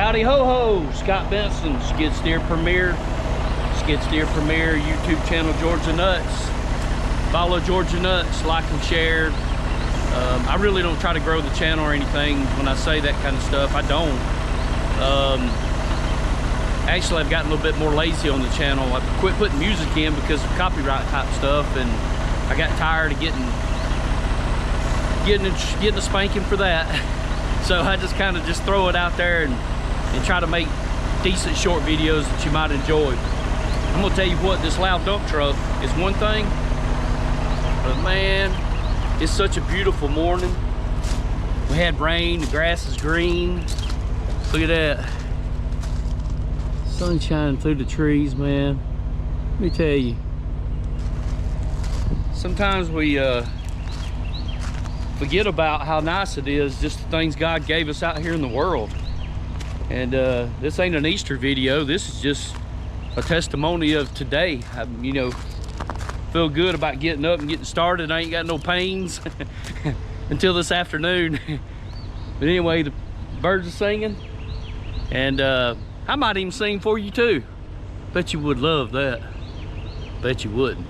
Howdy ho ho, Scott Benson, Skid Steer Premier YouTube channel, Georgia Nuts. Follow Georgia Nuts, like and share. I really don't try to grow the channel or anything when I say that kind of stuff. I don't. Actually, I've gotten a little bit more lazy on the channel. I've quit putting music in because of copyright type stuff, and I got tired of getting a spanking for that. So I just kind of just throw it out there and try to make decent short videos that you might enjoy. I'm gonna tell you what, this loud dump truck is one thing, but man, it's such a beautiful morning. We had rain, the grass is green. Look at that. Sun shining through the trees, man. Let me tell you. Sometimes we forget about how nice it is, just the things God gave us out here in the world. And this ain't an Easter video. This is just a testimony of today. I, you know, feel good about getting up and getting started. I ain't got no pains until this afternoon. But anyway, the birds are singing, and I might even sing for you too. Bet you would love that. Bet you wouldn't.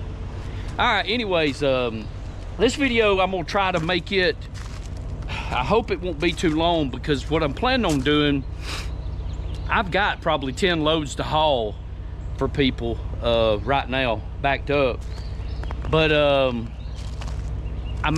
All right, anyways, this video, I'm gonna try to make it, I hope it won't be too long, because what I'm planning on doing, I've got probably 10 loads to haul for people right now, backed up. But I'm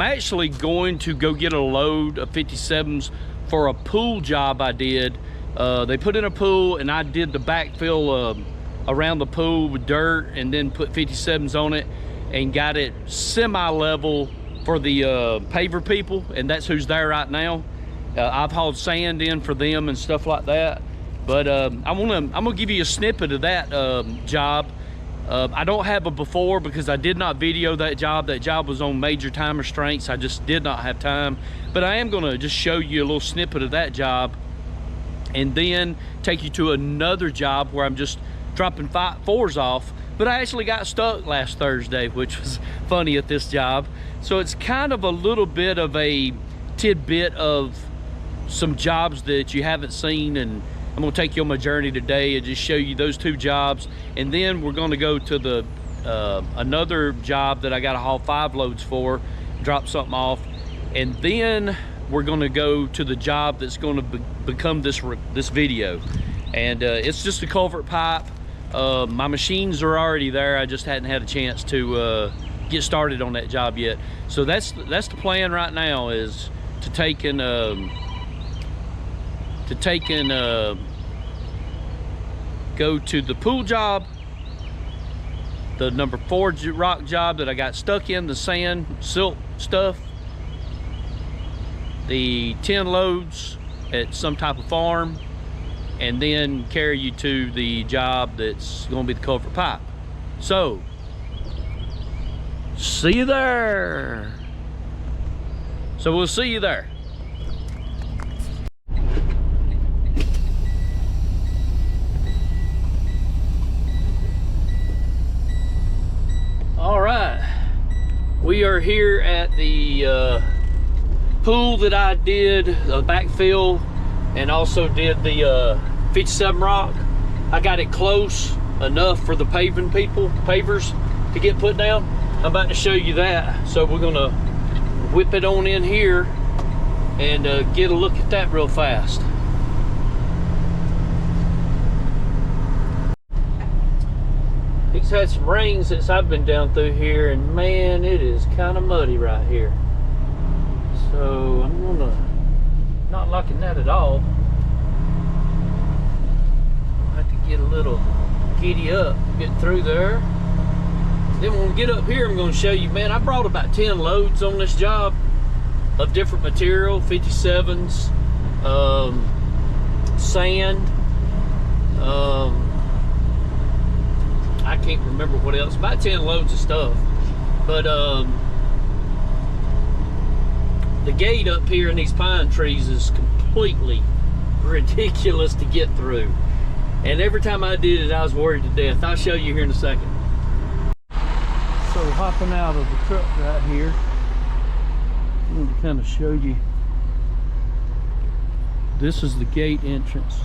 actually going to go get a load of 57s for a pool job I did. They put in a pool, and I did the backfill around the pool with dirt, and then put 57s on it and got it semi-level for the paver people, and that's who's there right now. I've hauled sand in for them and stuff like that. But I'm gonna give you a snippet of that job. I don't have a before because I did not video that job. That job was on major time restraints. I just did not have time. But I am gonna just show you a little snippet of that job, and then take you to another job where I'm just dropping 4s off. But I actually got stuck last Thursday, which was funny at this job. So it's kind of a little bit of a tidbit of some jobs that you haven't seen, and I'm gonna take you on my journey today and just show you those 2 jobs. And then we're gonna go to the another job that I gotta haul 5 loads for, drop something off. And then we're gonna go to the job that's gonna become this video. And it's just a culvert pipe. My machines are already there. I just hadn't had a chance to get started on that job yet. So that's the plan right now, is to take and go to the pool job, the number 4 rock job that I got stuck in, the sand, silt stuff, the 10 loads at some type of farm, and then carry you to the job that's gonna be the culvert pipe. So, see you there. So we'll see you there. All right, we are here at the pool that I did the backfill, and also did the 57 rock. I got it close enough for the pavers to get put down. I'm about to show you that. So we're gonna whip it on in here and get a look at that real fast. It's had some rain since I've been down through here, and man, it is kind of muddy right here. So I'm not liking that at all. I'll have to get a little giddy up, get through there. Then when we get up here, I'm going to show you, man, I brought about 10 loads on this job of different material, 57s, sand, I can't remember what else, about 10 loads of stuff. But the gate up here in these pine trees is completely ridiculous to get through. And every time I did it, I was worried to death. I'll show you here in a second. So hopping out of the truck right here, I'm going to kind of show you. This is the gate entrance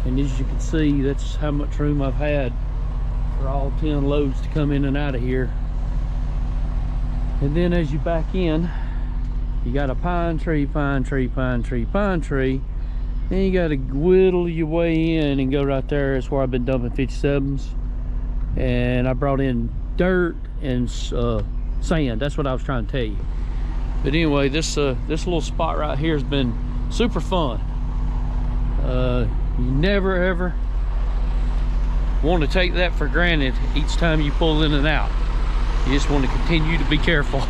And as you can see, that's how much room I've had for all 10 loads to come in and out of here. And then as you back in, you got a pine tree, pine tree, pine tree, pine tree. Then you got to whittle your way in and go right there. That's where I've been dumping 57s. And I brought in dirt and sand. That's what I was trying to tell you. But anyway, this little spot right here has been super fun. You never ever want to take that for granted each time you pull in and out. You just want to continue to be careful.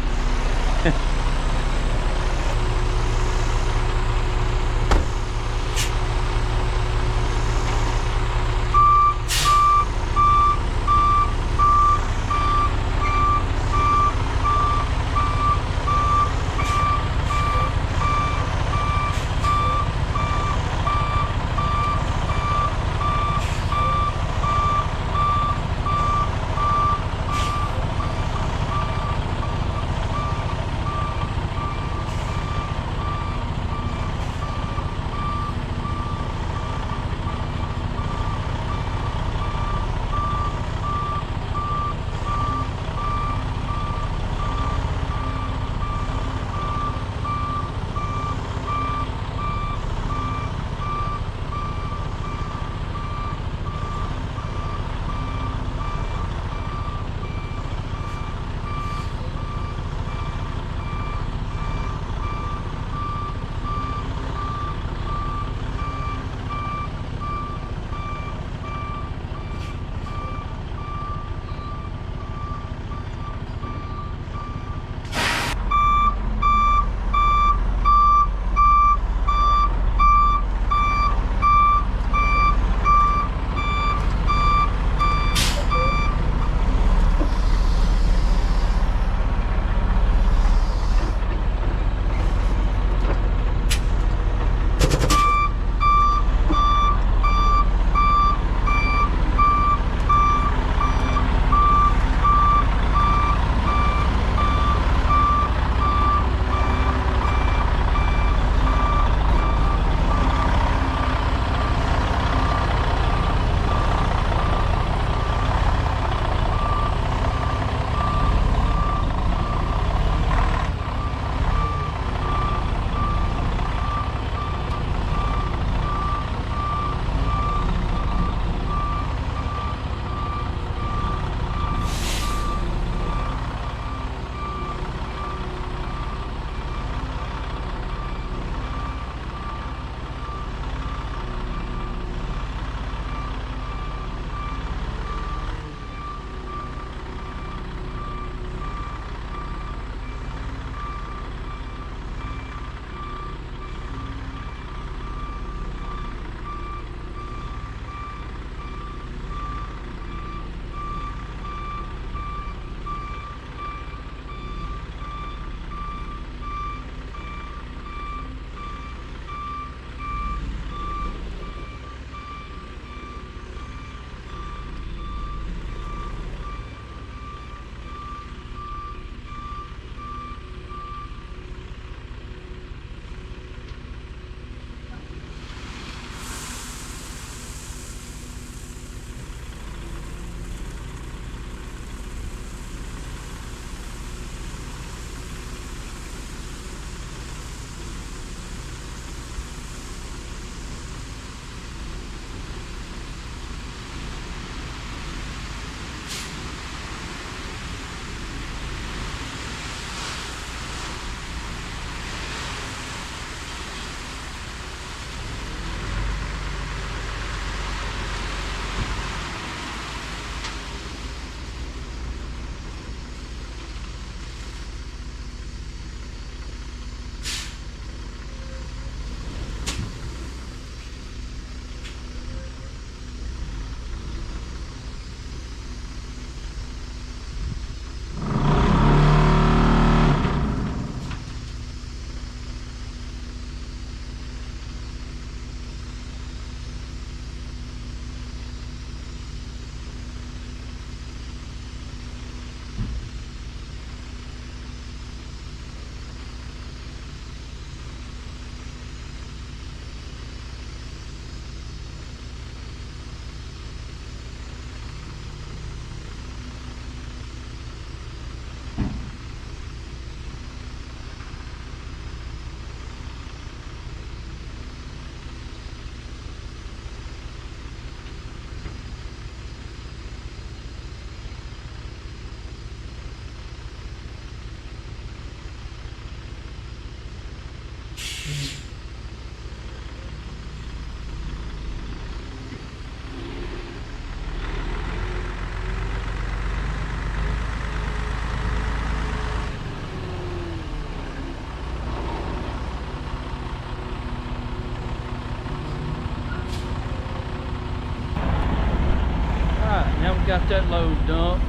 got that load dumped.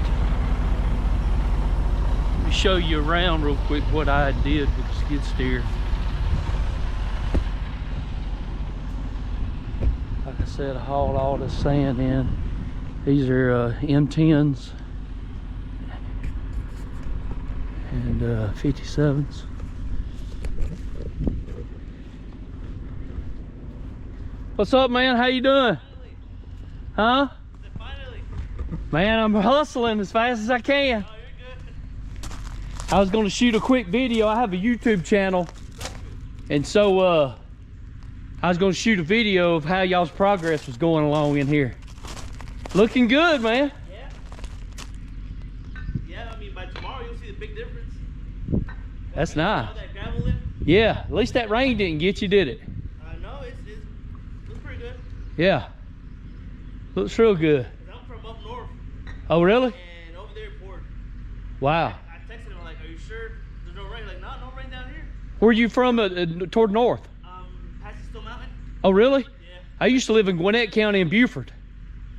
Let me show you around real quick what I did with the skid steer. Like I said, I hauled all the sand in. These are M10s and 57s. What's up, man? How you doing? Huh? Finally. Man, I'm hustling as fast as I can. Oh, you're good. I was going to shoot a quick video. I have a YouTube channel, and so I was going to shoot a video of how y'all's progress was going along in here. Looking good, man. Yeah. Yeah, I mean, by tomorrow you'll see the big difference. That's nice. That gravel in. Yeah, at least that rain didn't get you, did it? No, it looks pretty good. Yeah. Looks real good. I'm from up north. Oh, really? And over there it poured. Wow. I texted him like, are you sure there's no rain? Like, no rain down here. Where are you from toward north? Past the Still Mountain. Oh, really? Yeah. I used to live in Gwinnett County in Beaufort.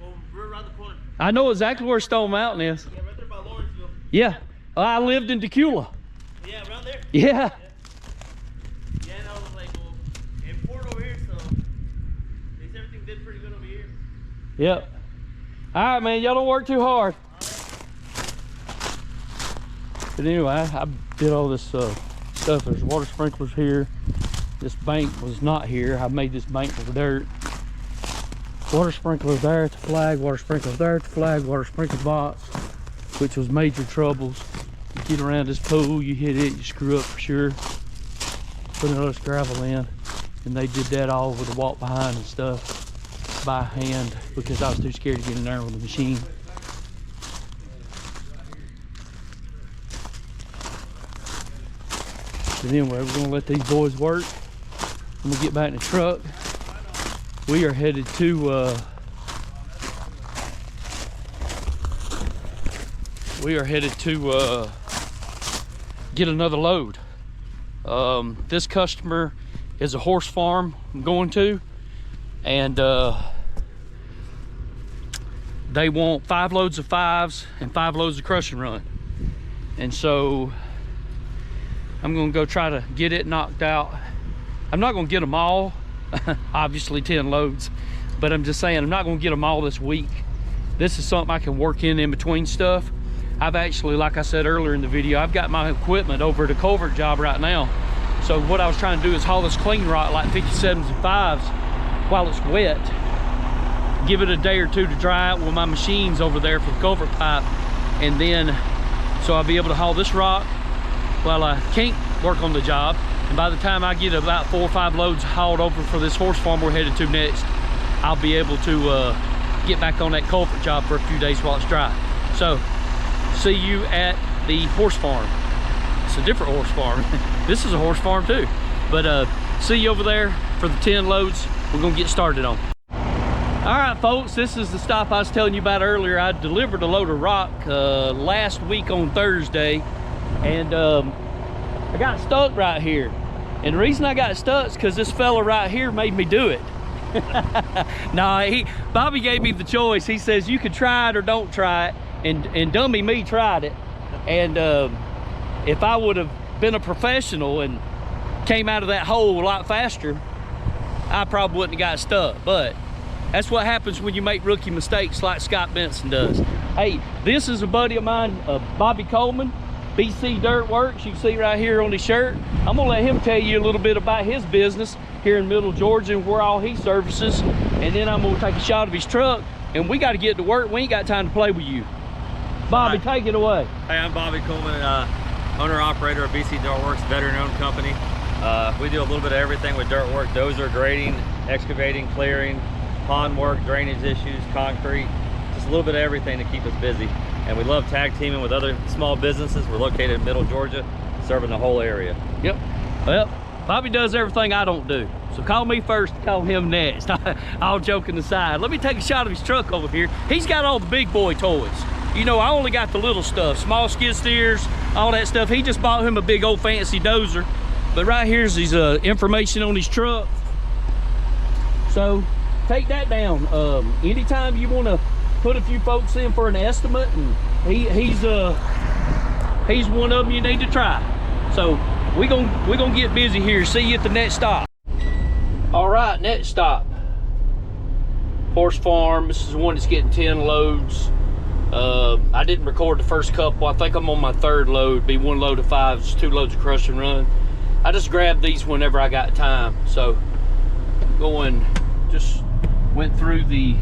Well, we're around the corner. I know exactly where Stone Mountain is. Yeah, right there by Lawrenceville. Yeah. I lived in Tequila. Yeah, around there. Yeah. Yeah, and I was like, well, it poured over here, so at least everything did pretty good over here. Yep. All right, man. Y'all don't work too hard. But anyway, I did all this stuff. There's water sprinklers here. This bank was not here. I made this bank with dirt. Water sprinklers there at the flag. Water sprinklers there at the flag. Water sprinkler box, which was major troubles. You get around this pool, you hit it, you screw up for sure. Put another gravel in, and they did that all with the walk behind and stuff by hand because I was too scared to get in there with the machine. But anyway, we're gonna let these boys work. I'm gonna get back in the truck. We are headed to get another load. This customer is a horse farm I'm going to, and they want 5 loads of 5s and 5 loads of crush and run. And so I'm gonna go try to get it knocked out. I'm not gonna get them all, obviously 10 loads, but I'm just saying I'm not gonna get them all this week. This is something I can work in between stuff. I've actually, like I said earlier in the video, I've got my equipment over at a Culvert job right now. So what I was trying to do is haul this clean rock like 57s and 5s while it's wet. Give it a day or two to dry out with my machines over there for the culvert pipe. And then, so I'll be able to haul this rock while I can't work on the job. And by the time I get about 4 or 5 loads hauled over for this horse farm we're headed to next, I'll be able to get back on that culvert job for a few days while it's dry. So, see you at the horse farm. It's a different horse farm. This is a horse farm too. But see you over there for the 10 loads we're gonna get started on. All right, folks, this is the stop I was telling you about earlier. I delivered a load of rock last week on Thursday, and I got stuck right here. And the reason I got stuck is because this fella right here made me do it. No, Bobby gave me the choice. He says you could try it or don't try it, and dummy me tried it. And if I would have been a professional and came out of that hole a lot faster, I probably wouldn't have got stuck. But that's what happens when you make rookie mistakes like Scott Benson does. Hey, this is a buddy of mine, Bobby Coleman, BC Dirt Works. You can see right here on his shirt. I'm gonna let him tell you a little bit about his business here in Middle Georgia and where all he services. And then I'm gonna take a shot of his truck, and we gotta get to work. We ain't got time to play with you. Bobby, take it away. Hey, I'm Bobby Coleman, owner-operator of BC Dirt Works, veteran-owned company. We do a little bit of everything with dirt work: dozer, grading, excavating, clearing, pond work, drainage issues, concrete, just a little bit of everything to keep us busy. And we love tag teaming with other small businesses. We're located in Middle Georgia, serving the whole area. Yep. Well, Bobby does everything I don't do. So call me first, call him next. All joking aside. Let me take a shot of his truck over here. He's got all the big boy toys. You know, I only got the little stuff, small skid steers, all that stuff. He just bought him a big old fancy dozer. But right here's his information on his truck. So take that down. Anytime you want to put a few folks in for an estimate, and he's one of them you need to try. So we're gonna get busy here. See you at the next stop. All right, next stop, Horse Farm. This is the one that's getting 10 loads. I didn't record the first couple. I think I'm on my third load. Be 1 load of 5s, 2 loads of crush and run. I just grabbed these whenever I got time. So just went through the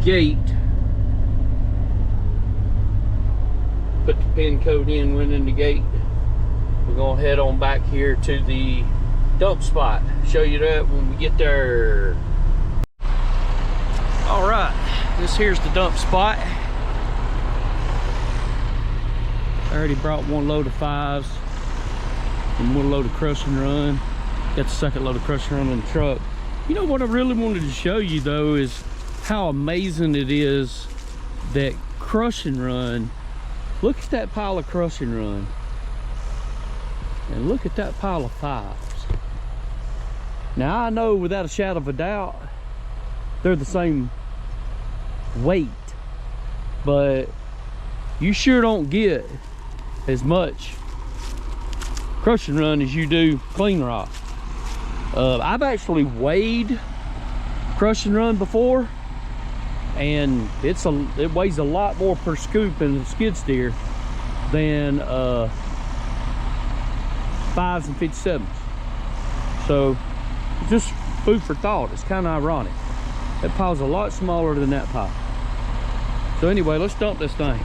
gate, put the pin code in, went in the gate. We're gonna head on back here to the dump spot. Show you that when we get there. All right, this here's the dump spot. I already brought 1 load of 5s and 1 load of crush and run. Got the second load of crush and run in the truck. You know what I really wanted to show you though is how amazing it is that crush and run. Look at that pile of crush and run, and look at that pile of 5s. Now I know without a shadow of a doubt they're the same weight, but you sure don't get as much crush and run as you do clean rock. I've actually weighed crush and run before, and it weighs a lot more per scoop in the skid steer than 5s and 57s. So just food for thought. It's kind of ironic. That pile's a lot smaller than that pile. So anyway, let's dump this thing.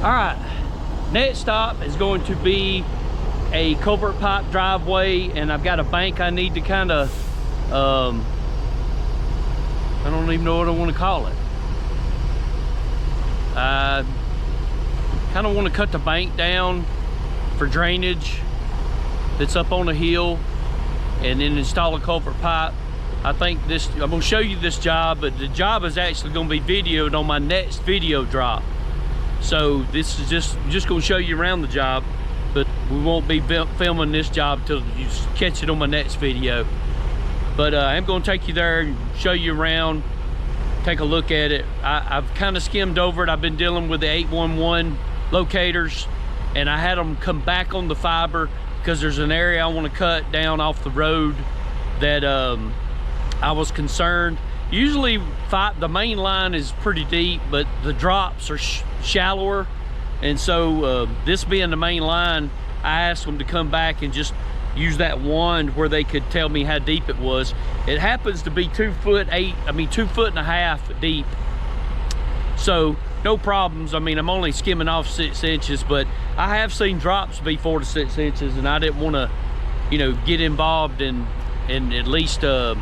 All right, next stop is going to be a culvert pipe driveway, and I've got a bank I need to kind of, I don't even know what I want to call it. I kind of want to cut the bank down for drainage that's up on the hill, and then install a culvert pipe. I think this, I'm gonna show you this job, but the job is actually gonna be videoed on my next video drop. So this is just gonna show you around the job, but we won't be filming this job until you catch it on my next video. But I'm gonna take you there and show you around, take a look at it. I've kind of skimmed over it. I've been dealing with the 811 locators, and I had them come back on the fiber because there's an area I want to cut down off the road that I was concerned. Usually the main line is pretty deep, but the drops are shallower. And so this being the main line, I asked them to come back and just use that wand where they could tell me how deep it was. It happens to be 2.5 foot deep. So no problems. I mean, I'm only skimming off 6 inches, but I have seen drops be 4 to 6 inches, and I didn't want to, you know, get involved in at least, you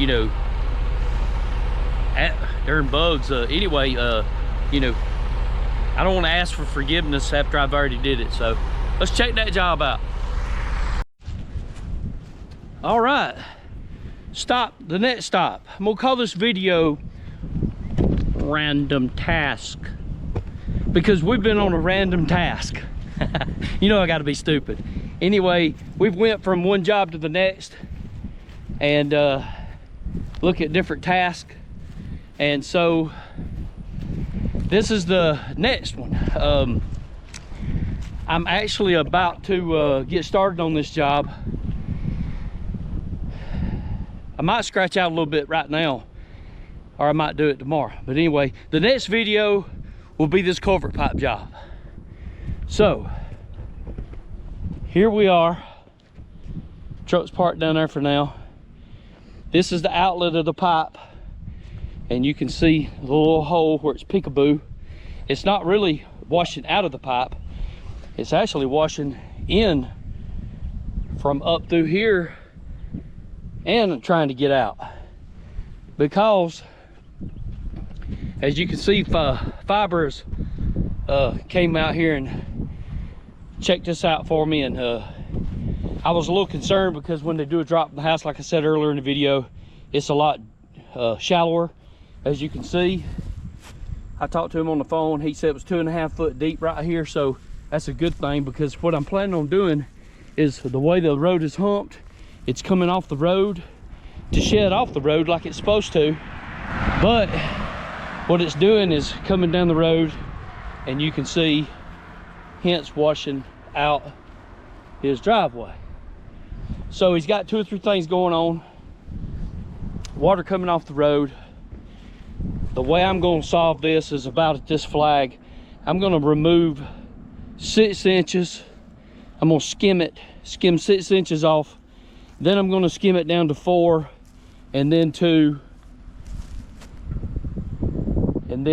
know, darn bugs. Anyway, you know, I don't want to ask for forgiveness after I've already did it. So let's check that job out. All right, the next stop. I'm gonna call this video Random Task, because we've been on a random task. You know I gotta be stupid. Anyway, we've went from one job to the next and look at different tasks. And so this is the next one. I'm actually about to get started on this job. I might scratch out a little bit right now, or I might do it tomorrow. But anyway, the next video will be this culvert pipe job. So here we are. Truck's parked down there for now. This is the outlet of the pipe, and you can see the little hole where it's peekaboo. It's not really washing out of the pipe, it's actually washing in from up through here and trying to get out, because as you can see, fibers came out here and checked this out for me. And I was a little concerned because when they do a drop in the house, like I said earlier in the video, it's a lot shallower. As you can see, I talked to him on the phone. He said it was 2.5 foot deep right here. So that's a good thing, because what I'm planning on doing is, the way the road is humped, it's coming off the road to shed off the road like it's supposed to. But what it's doing is coming down the road, and you can see, hence washing out his driveway. So he's got 2 or 3 things going on. Water coming off the road. The way I'm going to solve this is about at this flag. I'm going to remove 6 inches. I'm going to skim 6 inches off. Then I'm going to skim it down to 4, and then 2, and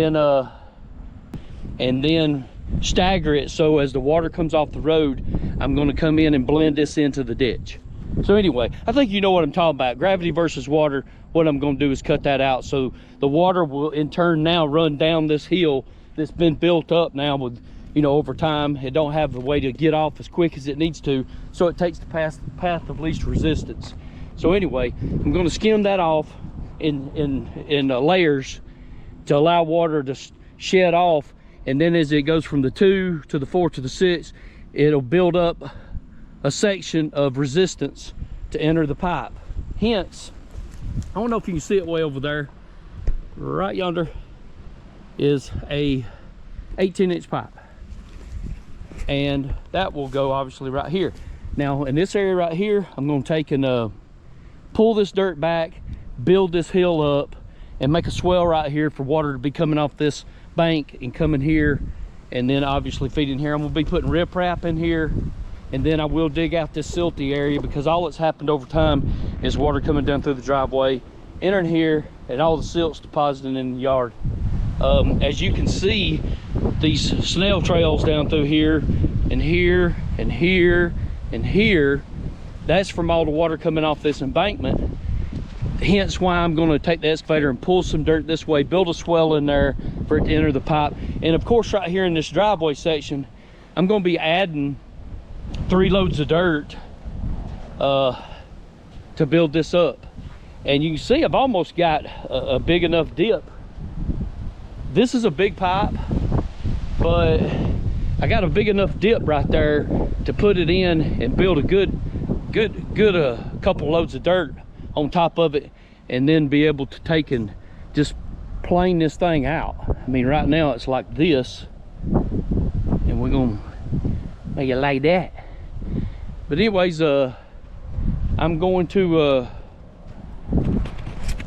then stagger it, so as the water comes off the road, I'm going to come in and blend this into the ditch. So anyway, I think you know what I'm talking about. Gravity versus water. What I'm going to do is cut that out, so the water will in turn now run down this hill that's been built up now with, you know, over time. It don't have the way to get off as quick as it needs to, so it takes the path of least resistance. So anyway, I'm going to skim that off in layers to allow water to shed off, and then as it goes from the 2 to the 4 to the 6, it'll build up a section of resistance to enter the pipe. Hence, I don't know if you can see it way over there, right yonder is a 18-inch pipe, and that will go obviously right here. Now in this area right here, I'm going to take and pull this dirt back, build this hill up, and make a swell right here for water to be coming off this bank and coming here, and then obviously feeding here. I'm going to be putting riprap in here, and then I will dig out this silty area, because all that's happened over time is water coming down through the driveway, entering here, and all the silt's depositing in the yard. As you can see, these snail trails down through here and here and here and here, that's from all the water coming off this embankment. Hence why I'm going to take the excavator and pull some dirt this way, build a swell in there for it to enter the pipe. And of course, right here in this driveway section, I'm going to be adding 3 loads of dirt to build this up. And you can see I've almost got a big enough dip. This is a big pipe, but I got a big enough dip right there to put it in and build a good couple loads of dirt on top of it. and then be able to take and just plane this thing out. I mean, right now it's like this, and we're gonna make it like that. But anyways, I'm going to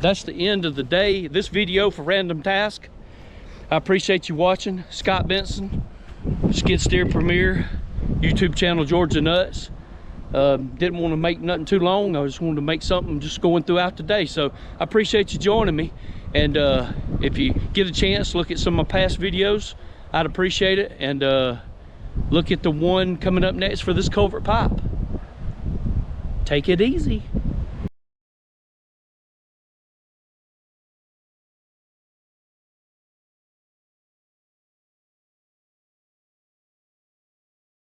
that's the end of the day, this video for Random Task. I appreciate you watching. Scott Benson, Skid Steer Premier, YouTube channel Georgia Nuts. Didn't want to make nothing too long. I just wanted to make something just going throughout the day. So I appreciate you joining me. And if you get a chance, look at some of my past videos. I'd appreciate it. And look at the one coming up next for this culvert pipe. Take it easy.